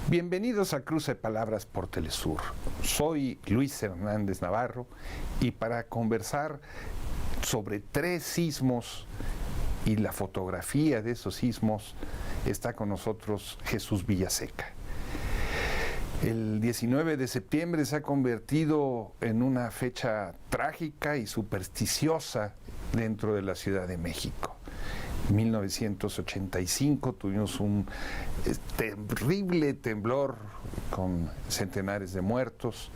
Bienvenidos a Cruce de Palabras por Telesur. Soy Luis Hernández Navarro y para conversar sobre 3 sismos y la fotografía de esos sismos está con nosotros Jesús Villaseca. El 19 de septiembre se ha convertido en una fecha trágica y supersticiosa dentro de la Ciudad de México. En 1985 tuvimos un terrible temblor con centenares de muertos,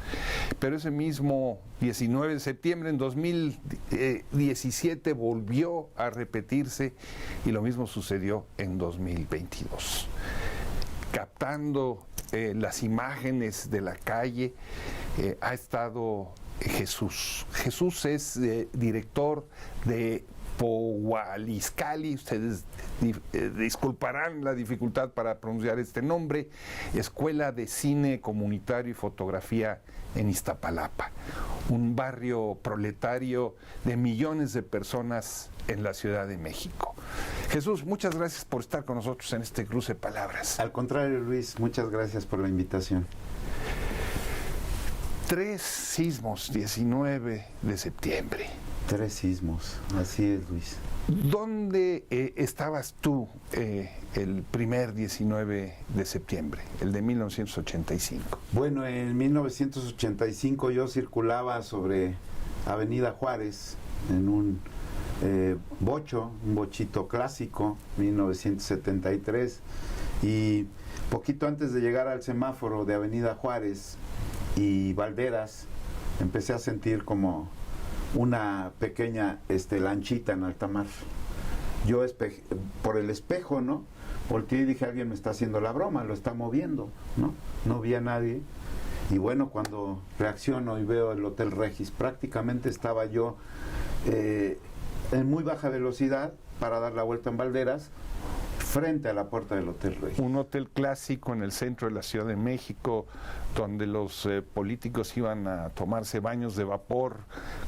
pero ese mismo 19 de septiembre en 2017 volvió a repetirse y lo mismo sucedió en 2022. Captando las imágenes de la calle ha estado Jesús. Jesús es director de Pohualizcali, ustedes disculparán la dificultad para pronunciar este nombre, Escuela de Cine Comunitario y Fotografía en Iztapalapa, un barrio proletario de millones de personas en la Ciudad de México. Jesús, muchas gracias por estar con nosotros en este cruce de palabras. Al contrario, Luis, muchas gracias por la invitación. 3 sismos, 19 de septiembre. 3 sismos, así es, Luis. ¿Dónde estabas tú el primer 19 de septiembre, el de 1985? Bueno, en 1985 yo circulaba sobre Avenida Juárez en un bochito clásico, 1973, y poquito antes de llegar al semáforo de Avenida Juárez y Valderas, empecé a sentir como una pequeña lanchita en alta mar. Yo por el espejo, ¿no? Volteé y dije, alguien me está haciendo la broma, lo está moviendo, ¿no? No vi a nadie. Y bueno, cuando reacciono y veo el Hotel Regis, prácticamente estaba yo en muy baja velocidad para dar la vuelta en Valderas, frente a la puerta del Hotel Regis. Un hotel clásico en el centro de la Ciudad de México, donde los políticos iban a tomarse baños de vapor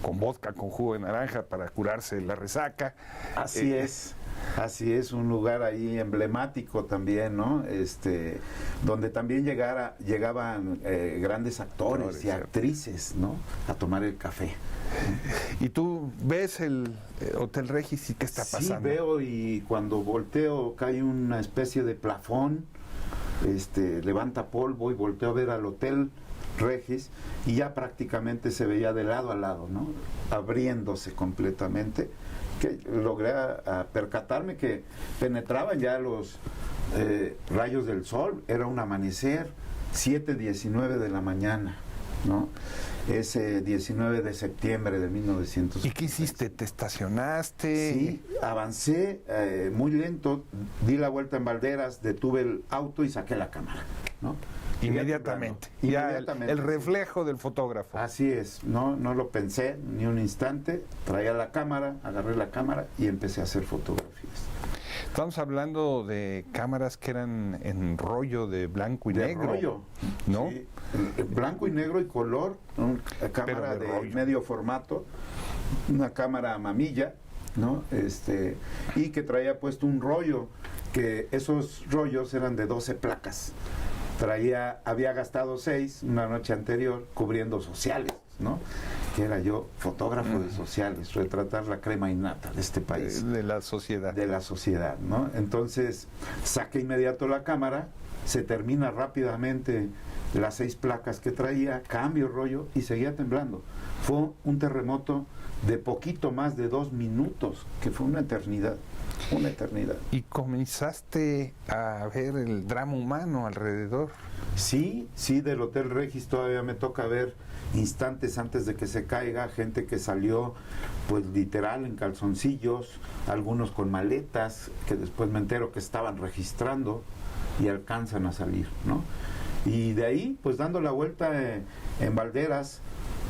con vodka, con jugo de naranja para curarse la resaca. Así es, un lugar ahí emblemático también, ¿no? Donde también llegaban grandes actores y actrices, ¿no? A tomar el café. ¿Y tú ves el Hotel Regis y qué está pasando? Sí, veo, y cuando volteo cae una especie de plafón, levanta polvo, y volteo a ver al Hotel Regis y ya prácticamente se veía de lado a lado, ¿no? Abriéndose completamente, que logré percatarme que penetraban ya los rayos del sol. Era un amanecer, 7:19 de la mañana, ¿no? Ese 19 de septiembre de 1900. ¿Y qué hiciste? ¿Te estacionaste? Sí, avancé muy lento, di la vuelta en Valderas, detuve el auto y saqué la cámara, ¿no? Inmediatamente. Ya el reflejo del fotógrafo. Así es, no lo pensé ni un instante, traía la cámara, agarré la cámara y empecé a hacer fotografías. Estamos hablando de cámaras que eran en rollo de blanco y negro. Rollo, ¿no? Sí, blanco y negro y color, una cámara de medio formato, una cámara mamilla, ¿no? Y que traía puesto un rollo, que esos rollos eran de 12 placas. Había gastado 6 una noche anterior cubriendo sociales, ¿no? Que era yo fotógrafo de sociales, retratar la crema innata de este país. De la sociedad. De la sociedad, ¿no? Entonces saqué inmediato la cámara, se termina rápidamente las 6 placas que traía, cambio rollo y seguía temblando. Fue un terremoto de poquito más de 2 minutos, que fue una eternidad. Una eternidad. ¿Y comenzaste a ver el drama humano alrededor? Sí, del Hotel Regis todavía me toca ver instantes antes de que se caiga, gente que salió pues literal en calzoncillos, algunos con maletas, que después me entero que estaban registrando y alcanzan a salir, ¿no? Y de ahí, pues dando la vuelta en Valderas,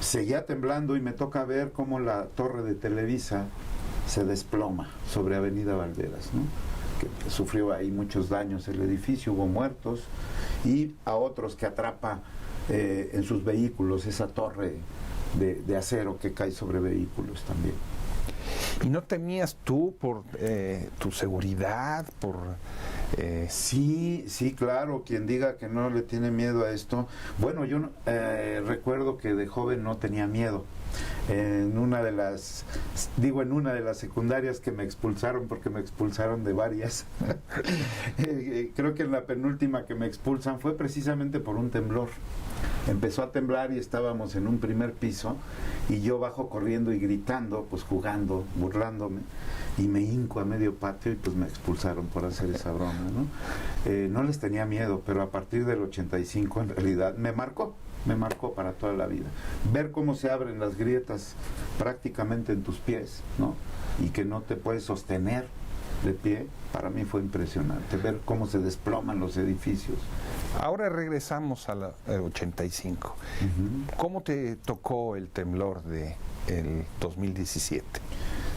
seguía temblando y me toca ver cómo la torre de Televisa se desploma sobre Avenida Valderas, ¿no? Que sufrió ahí muchos daños el edificio, hubo muertos, y a otros que atrapa en sus vehículos esa torre de acero que cae sobre vehículos también. ¿Y no temías tú por tu seguridad, por Sí, sí, claro, quien diga que no le tiene miedo a esto. Bueno, yo recuerdo que de joven no tenía miedo. En una de las secundarias que me expulsaron, porque me expulsaron de varias, creo que en la penúltima que me expulsan fue precisamente por un temblor. Empezó a temblar y estábamos en un primer piso y yo bajo corriendo y gritando, pues jugando, burlándome, y me hinco a medio patio y pues me expulsaron por hacer esa broma, ¿no? No les tenía miedo, pero a partir del 85 en realidad me marcó para toda la vida. Ver cómo se abren las grietas prácticamente en tus pies, ¿no? Y que no te puedes sostener de pie, para mí fue impresionante. Ver cómo se desploman los edificios. Ahora regresamos al 85. ¿Cómo te tocó el temblor del 2017?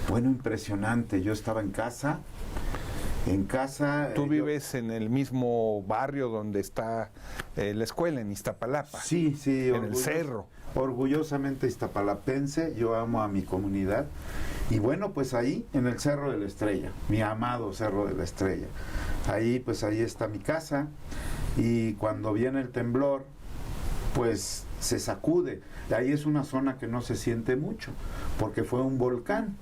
Bueno, impresionante. Yo estaba en casa. ¿Tú vives en el mismo barrio donde está la escuela, en Iztapalapa? Sí, en el cerro. Orgullosamente iztapalapense, yo amo a mi comunidad. Y bueno, pues ahí, en el Cerro de la Estrella, mi amado Cerro de la Estrella. Ahí, pues ahí está mi casa. Y cuando viene el temblor, pues se sacude. Ahí es una zona que no se siente mucho, porque fue un volcán,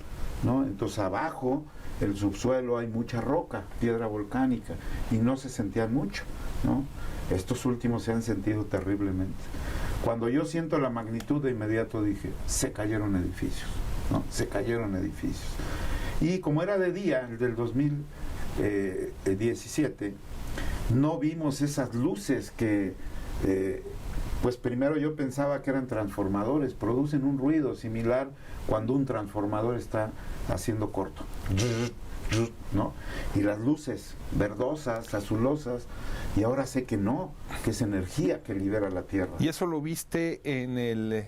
¿no? Entonces abajo, el subsuelo, hay mucha roca, piedra volcánica, y no se sentían mucho, ¿no? Estos últimos se han sentido terriblemente. Cuando yo siento la magnitud, de inmediato dije, se cayeron edificios, ¿no? Se cayeron edificios. Y como era de día, el del 2017, no vimos esas luces que, pues primero yo pensaba que eran transformadores, producen un ruido similar cuando un transformador está haciendo corto, ¿no? Y las luces verdosas, azulosas, y ahora sé que no, que es energía que libera la Tierra. ¿Y eso lo viste en el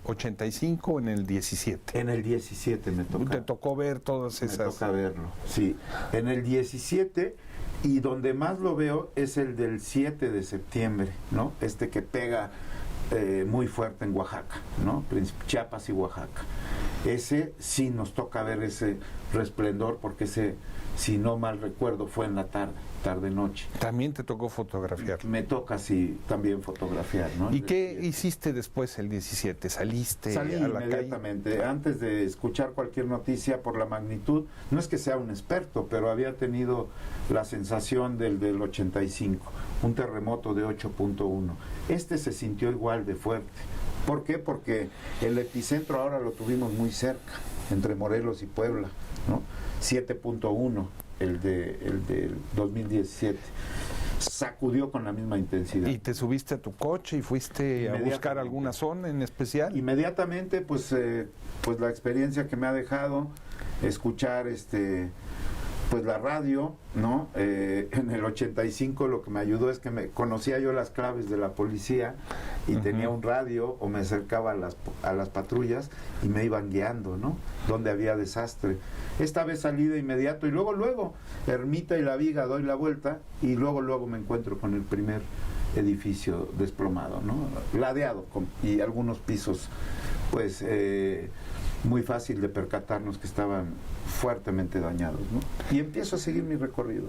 85 o en el 17? En el 17 me tocó. ¿Te tocó ver todas esas? Me toca verlo, sí. En el 17, y donde más lo veo es el del 7 de septiembre, ¿no? Este que pega muy fuerte en Oaxaca, ¿no? Chiapas y Oaxaca. Ese sí nos toca ver ese resplendor, porque ese, si no mal recuerdo, fue en la tarde-noche. ¿También te tocó fotografiar? Me toca, sí, también fotografiar, ¿no? ¿Y qué hiciste después el 17? Salí a la inmediatamente, calle? Antes de escuchar cualquier noticia por la magnitud. No es que sea un experto, pero había tenido la sensación del 85, un terremoto de 8.1. Este se sintió igual de fuerte. ¿Por qué? Porque el epicentro ahora lo tuvimos muy cerca, entre Morelos y Puebla, ¿no? 7.1, el del 2017. Sacudió con la misma intensidad. ¿Y te subiste a tu coche y fuiste a buscar alguna zona en especial? Inmediatamente, pues la experiencia que me ha dejado, escuchar pues la radio, ¿no? En el 85 lo que me ayudó es que conocía yo las claves de la policía y tenía un radio, o me acercaba a las patrullas y me iban guiando, ¿no? Donde había desastre. Esta vez salí de inmediato y luego, Ermita y La Viga, doy la vuelta y luego me encuentro con el primer edificio desplomado, ¿no? Ladeado y algunos pisos, pues muy fácil de percatarnos que estaban fuertemente dañados, ¿no? Y empiezo a seguir mi recorrido.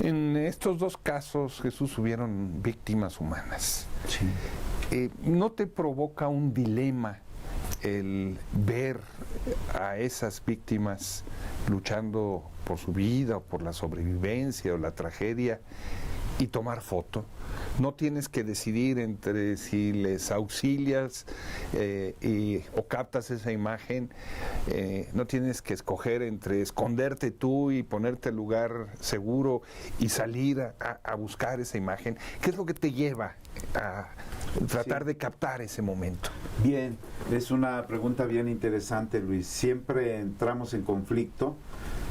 En estos dos casos, Jesús, hubieron víctimas humanas. Sí. ¿No te provoca un dilema el ver a esas víctimas luchando por su vida, o por la sobrevivencia, o la tragedia, y tomar foto? No tienes que decidir entre si les auxilias o captas esa imagen, no tienes que escoger entre esconderte tú y ponerte al lugar seguro y salir a buscar esa imagen. ¿Qué es lo que te lleva a tratar de captar ese momento? Bien, es una pregunta bien interesante, Luis. Siempre entramos en conflicto.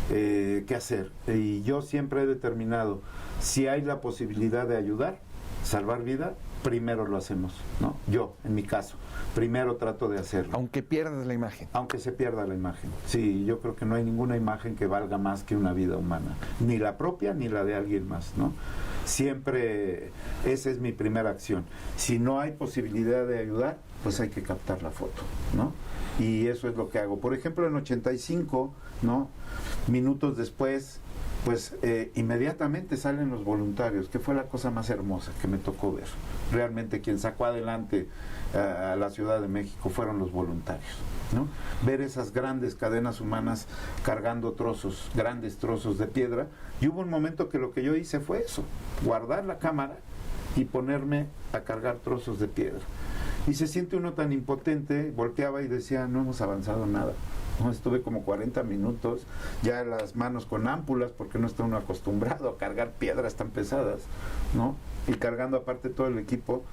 ¿Qué hacer? Y yo siempre he determinado, si hay la posibilidad de ayudar, salvar vida, primero lo hacemos, ¿no? Yo, en mi caso, primero trato de hacerlo. Aunque pierdas la imagen. Aunque se pierda la imagen. Sí, yo creo que no hay ninguna imagen que valga más que una vida humana, ni la propia ni la de alguien más, ¿no? Siempre esa es mi primera acción. Si no hay posibilidad de ayudar, pues hay que captar la foto, ¿no? Y eso es lo que hago. Por ejemplo, en 85, ¿no? Minutos después, pues inmediatamente salen los voluntarios, que fue la cosa más hermosa que me tocó ver. Realmente quien sacó adelante a la Ciudad de México fueron los voluntarios, ¿no? Ver esas grandes cadenas humanas cargando grandes trozos de piedra, y hubo un momento que lo que yo hice fue eso, guardar la cámara y ponerme a cargar trozos de piedra. Y se siente uno tan impotente, volteaba y decía, no hemos avanzado nada. No, estuve como 40 minutos, ya las manos con ámpulas, porque no está uno acostumbrado a cargar piedras tan pesadas, ¿no? Y cargando aparte todo el equipo,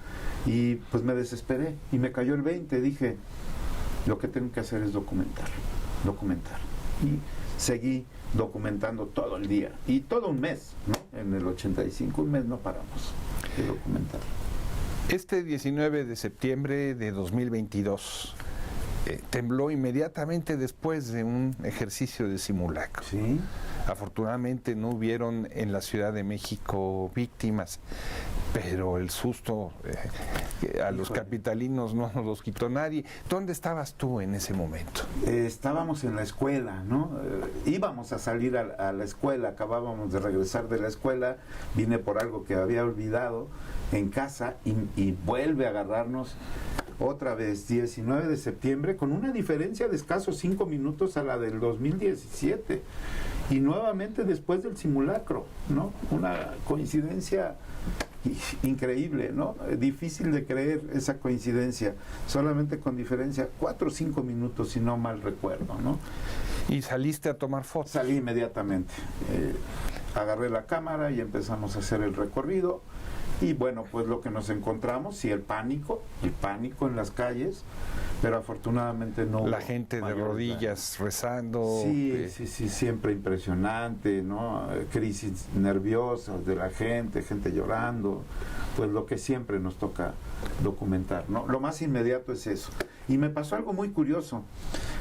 y pues me desesperé, y me cayó el 20, dije, lo que tengo que hacer es documentar. Y seguí documentando todo el día, y todo un mes, ¿no? En el 85, un mes no paramos de documentar. Este 19 de septiembre de 2022 tembló inmediatamente después de un ejercicio de simulacro. Sí. Afortunadamente no hubieron en la Ciudad de México víctimas, pero el susto a los capitalinos no nos los quitó nadie. ¿Dónde estabas tú en ese momento? Estábamos en la escuela, ¿no? Íbamos a salir a la escuela, acabábamos de regresar de la escuela, vine por algo que había olvidado en casa y vuelve a agarrarnos otra vez, 19 de septiembre, con una diferencia de escasos 5 minutos a la del 2017. Y nuevamente después del simulacro, ¿no? Una coincidencia increíble, ¿no? Difícil de creer esa coincidencia, solamente con diferencia 4 o 5 minutos, si no mal recuerdo, ¿no? ¿Y saliste a tomar fotos? Salí inmediatamente, agarré la cámara y empezamos a hacer el recorrido. Y bueno, pues lo que nos encontramos, sí, el pánico en las calles, pero afortunadamente no la gente de rodillas rezando. Sí, siempre impresionante, ¿no? Crisis nerviosas de la gente llorando, pues lo que siempre nos toca documentar, ¿no? Lo más inmediato es eso. Y me pasó algo muy curioso.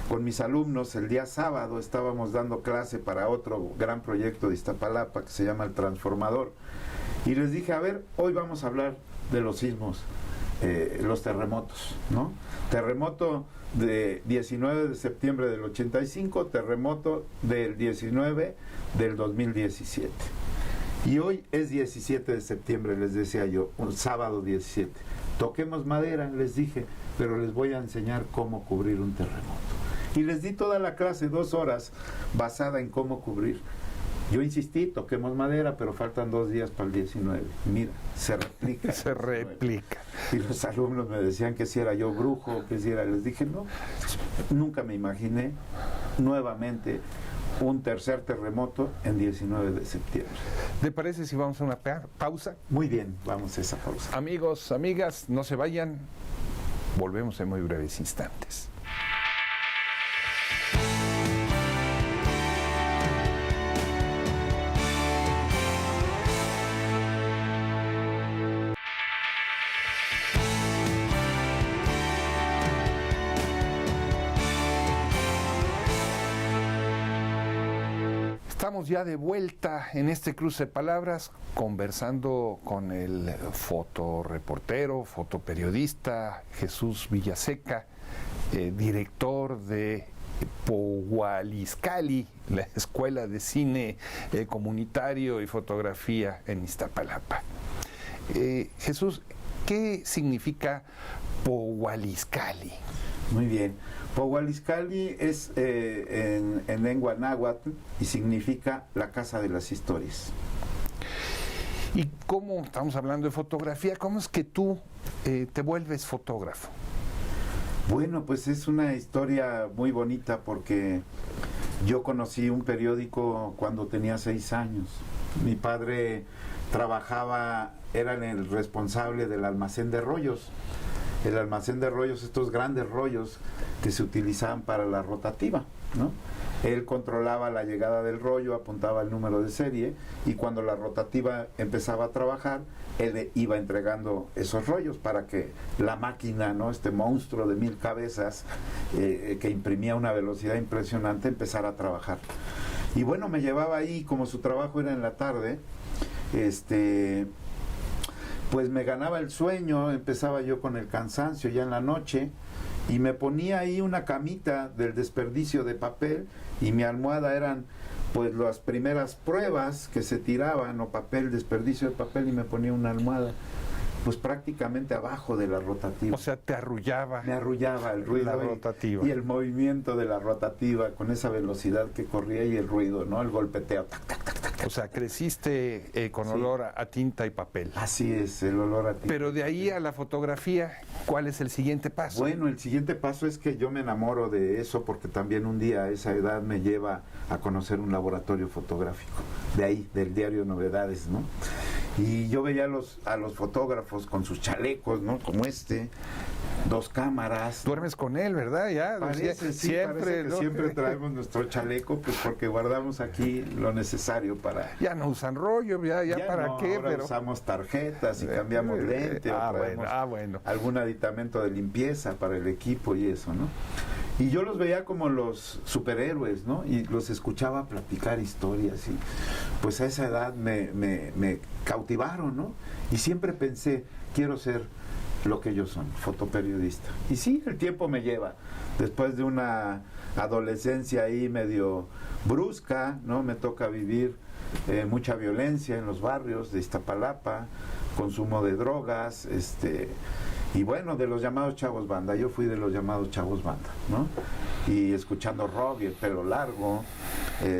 Con mis alumnos, el día sábado estábamos dando clase para otro gran proyecto de Iztapalapa que se llama El Transformador. Y les dije, a ver, hoy vamos a hablar de los sismos, los terremotos, ¿no? Terremoto de 19 de septiembre del 85, terremoto del 19 del 2017. Y hoy es 17 de septiembre, les decía yo, un sábado 17. Toquemos madera, les dije, pero les voy a enseñar cómo cubrir un terremoto. Y les di toda la clase, 2 horas, basada en cómo cubrir. Yo insistí, toquemos madera, pero faltan 2 días para el 19. Mira, se replica. Se replica. Y los alumnos me decían que si era yo brujo, que si era... Les dije, no, nunca me imaginé nuevamente un tercer terremoto en 19 de septiembre. ¿Te parece si vamos a una pausa? Muy bien, vamos a esa pausa. Amigos, amigas, no se vayan. Volvemos en muy breves instantes. Estamos ya de vuelta en este cruce de palabras, conversando con el fotoreportero, fotoperiodista Jesús Villaseca, director de Pohualizcali, la Escuela de Cine Comunitario y Fotografía en Iztapalapa. Jesús, ¿qué significa Pohualizcali? Muy bien. Pohualizcali es en lengua náhuatl y significa la casa de las historias. ¿Y cómo, estamos hablando de fotografía, cómo es que tú te vuelves fotógrafo? Bueno, pues es una historia muy bonita porque yo conocí un periódico cuando tenía 6 años. Mi padre trabajaba, era el responsable del almacén de rollos. El almacén de rollos, estos grandes rollos que se utilizaban para la rotativa, ¿no? Él controlaba la llegada del rollo, apuntaba el número de serie y cuando la rotativa empezaba a trabajar, él iba entregando esos rollos para que la máquina, ¿no? Este monstruo de 1000 cabezas que imprimía una velocidad impresionante, empezara a trabajar. Y bueno, me llevaba ahí, como su trabajo era en la tarde, pues me ganaba el sueño, empezaba yo con el cansancio ya en la noche y me ponía ahí una camita del desperdicio de papel y mi almohada eran pues las primeras pruebas que se tiraban o papel, desperdicio de papel, y me ponía una almohada pues prácticamente abajo de la rotativa. O sea, te arrullaba. Me arrullaba el ruido la rotativa. Y el movimiento de la rotativa con esa velocidad que corría y el ruido, ¿no? El golpeteo. Tac, tac, tac, tac. O sea, creciste con olor a tinta y papel. Así es, el olor a tinta. Pero de ahí a la fotografía, ¿cuál es el siguiente paso? Bueno, el siguiente paso es que yo me enamoro de eso porque también un día a esa edad me lleva a conocer un laboratorio fotográfico. De ahí, del diario Novedades, ¿no? Y yo veía a los fotógrafos con sus chalecos, ¿no? Como este, 2 cámaras. Duermes con él, ¿verdad? Ya, parece, sí, siempre, parece que ¿no? siempre traemos nuestro chaleco, pues porque guardamos aquí lo necesario para... Ya no usan rollo, ya para no, qué, ahora pero... usamos tarjetas y cambiamos lente, o traemos algún aditamento de limpieza para el equipo y eso, ¿no? Y yo los veía como los superhéroes, ¿no? Y los escuchaba platicar historias y pues a esa edad me cautivaron, ¿no? Y siempre pensé, quiero ser lo que ellos son, fotoperiodista. Y sí, el tiempo me lleva. Después de una adolescencia ahí medio brusca, ¿no? Me toca vivir mucha violencia en los barrios de Iztapalapa, consumo de drogas, y bueno, de los llamados chavos banda. Yo fui de los llamados chavos banda, ¿no? Y escuchando rock y el pelo largo,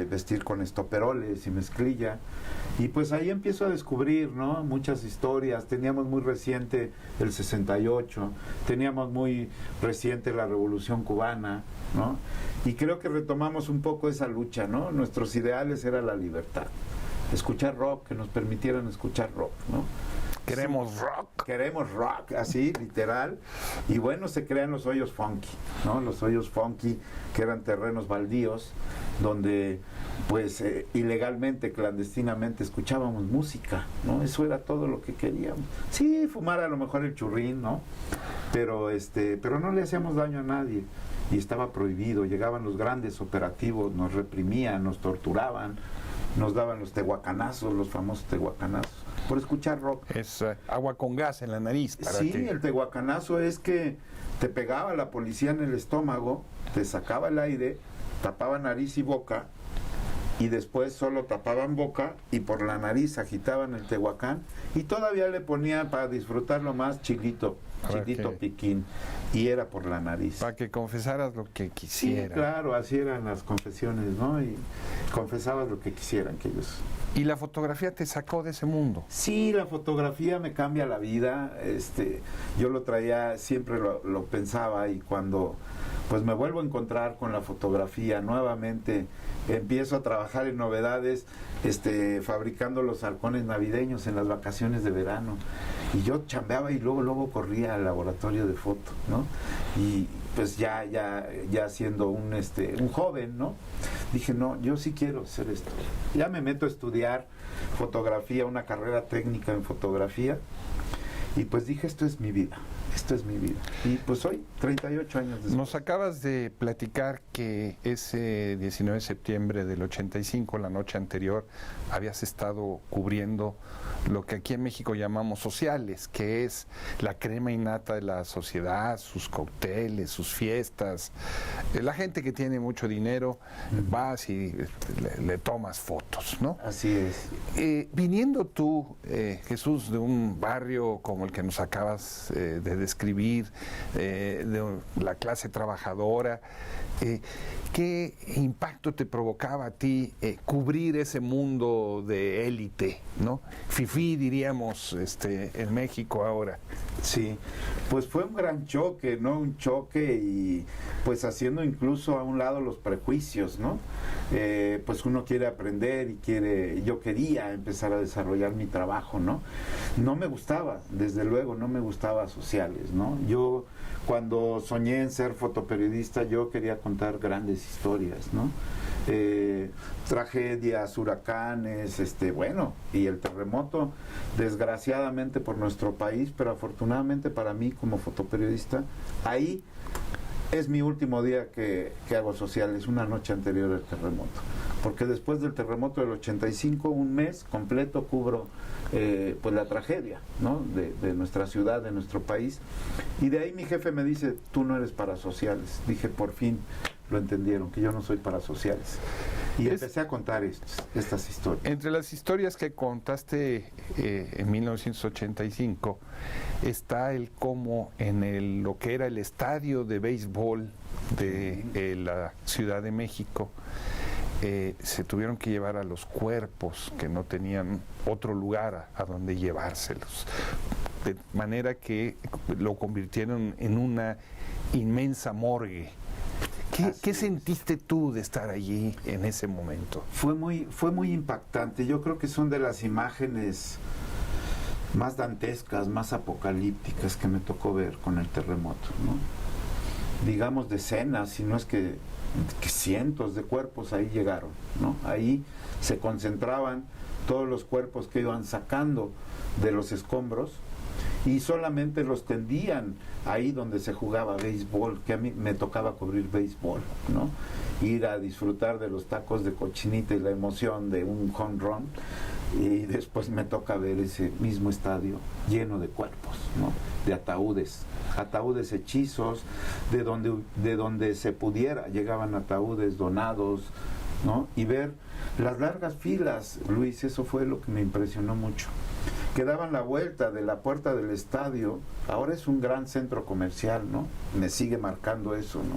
vestir con estoperoles y mezclilla. Y pues ahí empiezo a descubrir, ¿no? Muchas historias. Teníamos muy reciente el 68, teníamos muy reciente la Revolución Cubana, ¿no? Y creo que retomamos un poco esa lucha, ¿no? Nuestros ideales era la libertad. Escuchar rock, que nos permitieran escuchar rock, ¿no? Queremos rock. Queremos rock, así, literal. Y bueno, se crean los hoyos funky, ¿no? Los hoyos funky, que eran terrenos baldíos, donde, pues, ilegalmente, clandestinamente, escuchábamos música, ¿no? Eso era todo lo que queríamos. Sí, fumar a lo mejor el churrín, ¿no? Pero no le hacíamos daño a nadie. Y estaba prohibido. Llegaban los grandes operativos, nos reprimían, nos torturaban, nos daban los tehuacanazos, los famosos tehuacanazos, por escuchar rock. Es agua con gas en la nariz. Sí, el tehuacanazo es que te pegaba la policía en el estómago, te sacaba el aire, tapaba nariz y boca, y después solo tapaban boca y por la nariz agitaban el tehuacán y todavía le ponían para disfrutarlo más chilito piquín, y era por la nariz. Para que confesaras lo que quisieran. Sí, claro, así eran las confesiones, ¿no? Y confesabas lo que quisieran que ellos. ¿Y la fotografía te sacó de ese mundo? Sí, la fotografía me cambia la vida. Yo lo traía, siempre lo pensaba, y cuando pues me vuelvo a encontrar con la fotografía nuevamente, empiezo a trabajar en Novedades, fabricando los halcones navideños en las vacaciones de verano, y yo chambeaba y luego corría al laboratorio de foto, ¿no? Y pues ya siendo un joven, ¿no? Dije, no, yo sí quiero hacer esto. Ya me meto a estudiar fotografía, una carrera técnica en fotografía, y pues dije, esto es mi vida. Y pues hoy, 38 años después. Nos acabas de platicar que ese 19 de septiembre del 85, la noche anterior, habías estado cubriendo lo que aquí en México llamamos sociales, que es la crema innata de la sociedad, sus cócteles, sus fiestas. La gente que tiene mucho dinero, vas y le tomas fotos, ¿no? Así es. Viniendo tú, Jesús, de un barrio como el que nos acabas de describir, de la clase trabajadora, ¿qué impacto te provocaba a ti cubrir ese mundo de élite, ¿no? Fifí, diríamos, en México ahora. Sí, pues fue un gran choque, ¿no? Un choque, y pues haciendo incluso a un lado los prejuicios, ¿no? Pues uno quiere aprender y yo quería empezar a desarrollar mi trabajo, ¿no? No me gustaba, desde luego, no me gustaba sociales, ¿no? Yo cuando soñé en ser fotoperiodista, yo quería contar grandes historias, ¿no? Tragedias, huracanes, y el terremoto, desgraciadamente por nuestro país, pero afortunadamente para mí como fotoperiodista, ahí es mi último día que hago sociales, una noche anterior al terremoto, porque después del terremoto del 85, un mes completo cubro pues la tragedia, ¿no? de nuestra ciudad, de nuestro país, y de ahí mi jefe me dice, tú no eres para sociales. Dije, por fin lo entendieron, que yo no soy para sociales. Y empecé a contar estas historias. Entre las historias que contaste en 1985 está el cómo en lo que era el estadio de béisbol de la Ciudad de México se tuvieron que llevar a los cuerpos que no tenían otro lugar a donde llevárselos. De manera que lo convirtieron en una inmensa morgue. ¿Qué sentiste tú de estar allí en ese momento? Fue muy impactante. Yo creo que son de las imágenes más dantescas, más apocalípticas que me tocó ver con el terremoto, ¿no? Digamos decenas, si no es que cientos de cuerpos ahí llegaron, ¿no? Ahí se concentraban todos los cuerpos que iban sacando de los escombros y solamente los tendían ahí donde se jugaba béisbol, que a mí me tocaba cubrir béisbol, ¿no? Ir a disfrutar de los tacos de cochinita y la emoción de un home run, y después me toca ver ese mismo estadio lleno de cuerpos, ¿no? De ataúdes hechizos, de donde se pudiera, llegaban ataúdes donados, ¿no? Y ver las largas filas, Luis, eso fue lo que me impresionó mucho. Que daban la vuelta de la puerta del estadio, ahora es un gran centro comercial, ¿no? Me sigue marcando eso, ¿no?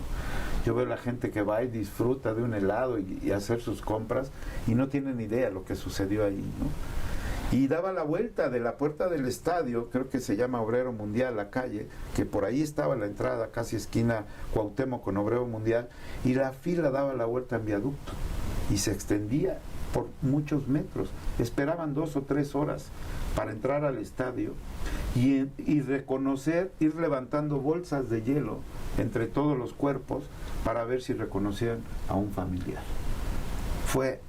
Yo veo la gente que va y disfruta de un helado y hacer sus compras y no tienen idea lo que sucedió ahí, ¿no? Y daba la vuelta de la puerta del estadio, creo que se llama Obrero Mundial la calle, que por ahí estaba la entrada, casi esquina Cuauhtémoc con Obrero Mundial, y la fila daba la vuelta en viaducto y se extendía por muchos metros. Esperaban 2 o 3 horas para entrar al estadio y reconocer, ir levantando bolsas de hielo entre todos los cuerpos para ver si reconocían a un familiar. Fue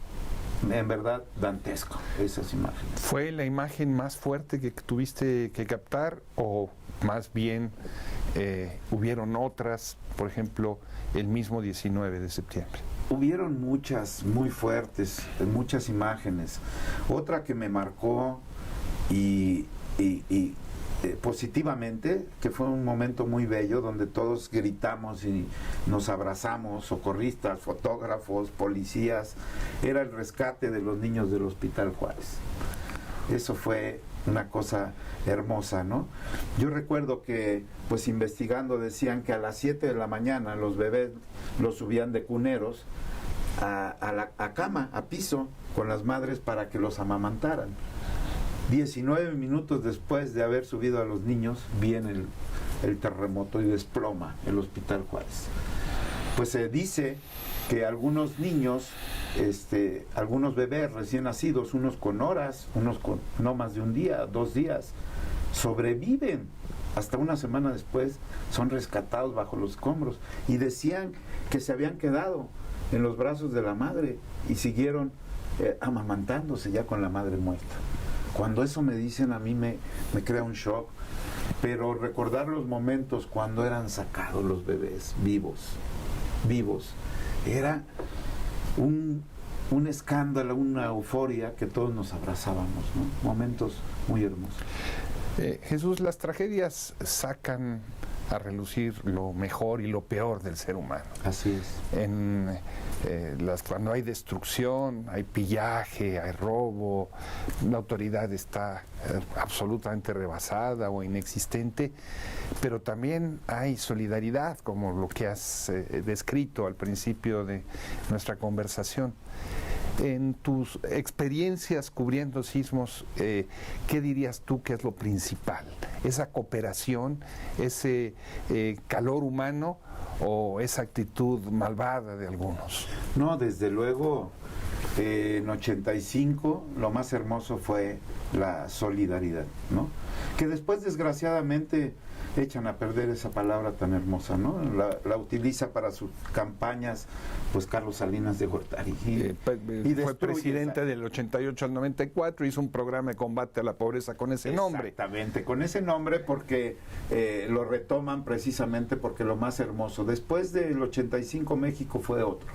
en verdad dantesco esas imágenes. ¿Fue la imagen más fuerte que tuviste que captar o más bien hubieron otras, por ejemplo, el mismo 19 de septiembre? Hubieron muchas muy fuertes, muchas imágenes. Otra que me marcó y positivamente, que fue un momento muy bello donde todos gritamos y nos abrazamos, socorristas, fotógrafos, policías, era el rescate de los niños del Hospital Juárez. Eso fue una cosa hermosa, ¿no? Yo recuerdo que, pues investigando, decían que a las 7 de la mañana los bebés los subían de cuneros a cama, a piso, con las madres para que los amamantaran. 19 minutos después de haber subido a los niños, viene el terremoto y desploma el Hospital Juárez. Pues se dice que algunos niños, algunos bebés recién nacidos, unos con horas, unos con no más de un día, 2 días, sobreviven. Hasta una semana después son rescatados bajo los escombros y decían que se habían quedado en los brazos de la madre y siguieron amamantándose ya con la madre muerta. Cuando eso me dicen, a mí me crea un shock, pero recordar los momentos cuando eran sacados los bebés vivos, era un escándalo, una euforia que todos nos abrazábamos, ¿no? Momentos muy hermosos. Jesús, las tragedias sacan a relucir lo mejor y lo peor del ser humano. Así es. Cuando hay destrucción, hay pillaje, hay robo, la autoridad está absolutamente rebasada o inexistente, pero también hay solidaridad, como lo que has descrito al principio de nuestra conversación. En tus experiencias cubriendo sismos, ¿qué dirías tú que es lo principal? ¿Esa cooperación, ese calor humano o esa actitud malvada de algunos? No, desde luego, en 85 lo más hermoso fue la solidaridad, ¿no? Que después, desgraciadamente, echan a perder esa palabra tan hermosa, ¿no? La utiliza para sus campañas, pues, Carlos Salinas de Gortari. Fue presidente del 88 al 94, hizo un programa de combate a la pobreza con ese nombre. Exactamente, con ese nombre, porque lo retoman precisamente porque lo más hermoso. Después del 85 México fue otro,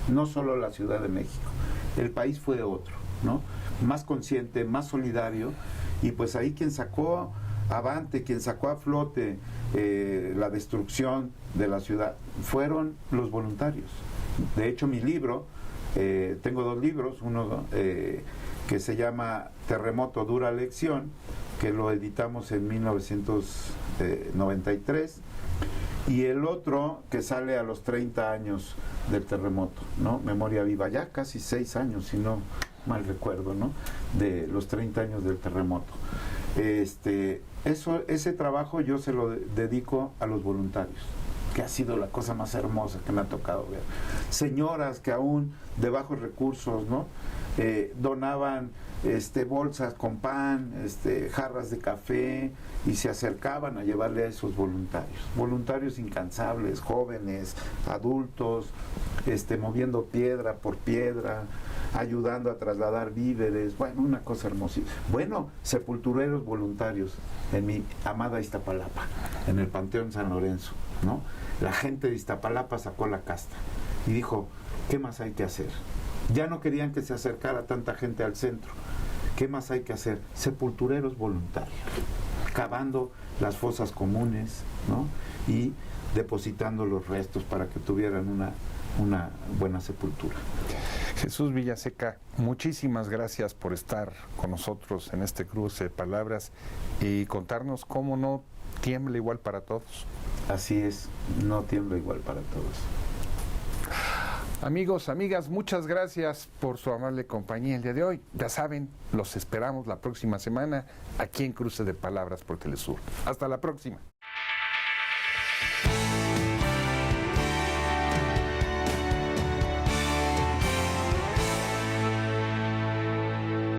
no solo la Ciudad de México, el país fue otro, ¿no? Más consciente, más solidario, y pues ahí quien sacó avante, quien sacó a flote la destrucción de la ciudad fueron los voluntarios. De hecho, mi libro Tengo 2 libros, uno que se llama Terremoto, dura lección, que lo editamos en 1993, y el otro que sale a los 30 años del terremoto, ¿no? Memoria viva, ya casi 6 años, si no mal recuerdo, ¿no? De los 30 años del terremoto. Ese trabajo yo se lo dedico a los voluntarios, que ha sido la cosa más hermosa que me ha tocado ver. Señoras que aún de bajos recursos, ¿no? Donaban bolsas con pan, jarras de café, y se acercaban a llevarle a esos voluntarios incansables, jóvenes, adultos, moviendo piedra por piedra, ayudando a trasladar víveres. Bueno, una cosa hermosísima. Bueno, sepultureros voluntarios en mi amada Iztapalapa, en el Panteón San Lorenzo, ¿no? La gente de Iztapalapa sacó la casta y dijo, ¿qué más hay que hacer? Ya no querían que se acercara tanta gente al centro. ¿Qué más hay que hacer? Sepultureros voluntarios, cavando las fosas comunes, ¿no? Y depositando los restos para que tuvieran una buena sepultura. Jesús Villaseca, muchísimas gracias por estar con nosotros en este cruce de palabras y contarnos cómo no tiembla igual para todos. Así es, no tiembla igual para todos. Amigos, amigas, muchas gracias por su amable compañía el día de hoy. Ya saben, los esperamos la próxima semana aquí en Cruce de Palabras por Telesur. Hasta la próxima.